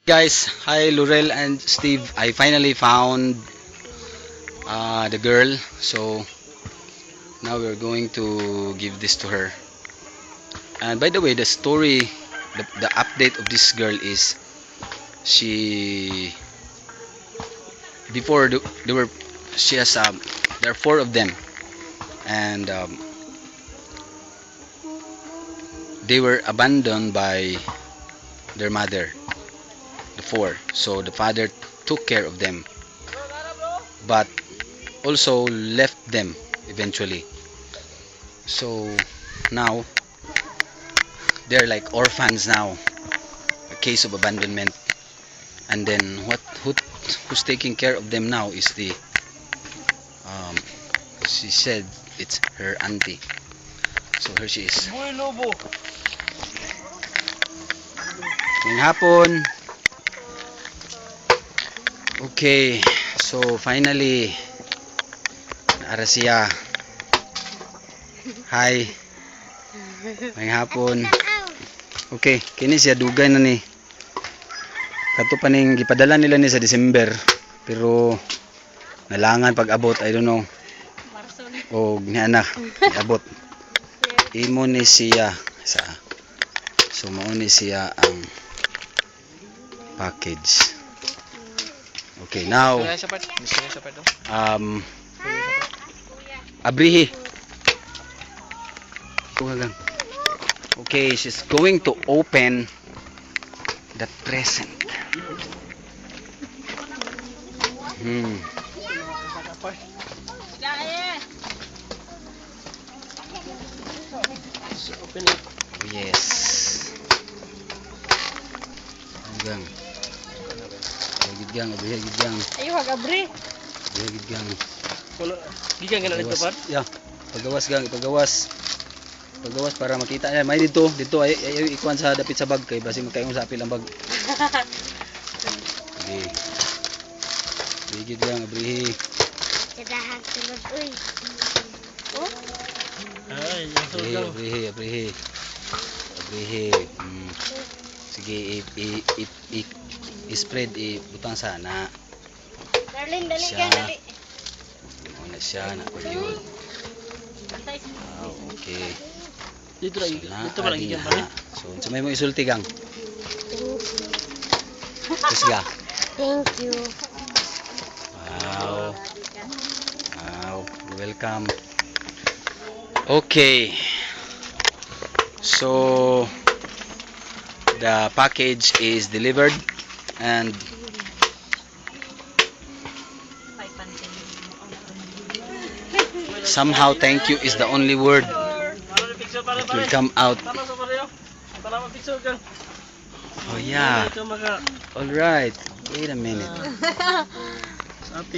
Guys, hi Lurel and Steve. I finally found the girl. So now we're going to give this to her. And by the way, the story, the update of this girl is she before there were she has there are four of them, and they were abandoned by their mother, the four. So the father took care of them, but also left them eventually. So now they're like orphans now, a case of abandonment. And then who's taking care of them now is the um, she said it's her auntie. So here she is. Ngayong hapon. Okay, so finally naara siya. Hi. Ngayong hapon. Okay, kini siya dugay na ni. Kato pa ning gipadala nila ni sa December, pero nalangan pag abot, I don't know. O ni anak, abot. Imo ni siya sa. So mao ni siya ang package. Okay, now abrihi. Okay, she's going to open the present. So open it. Oh, yes. Hanggang. Gidgang, abrihi gidgang. Ayo wag abri. Abrihi gidgang. Kuno gikan kana dito par. Yeah. Pagawas gang, pagawas. Pagawas para makita niya. May dito ay ikuan sa dapit sa bag kay basi magkayong sa apil ang bag. Okay. Bigid lang abrihi. Sadahan tulad uy. Oh? Ay, Abrihi. Abrihi. Sige, i-spread, ibutang sana. Darling, dali Siya. ka dali. Muna siya, napag-yun. Okay. dito lagi. Dito pa lagi Adi kan na. So, sa may mo isulti gang. Tapos ga. Thank you. Wow. Wow. Welcome. Okay. So, the package is delivered and somehow thank you is the only word that will come out. Oh yeah. All right. Wait a minute. Happy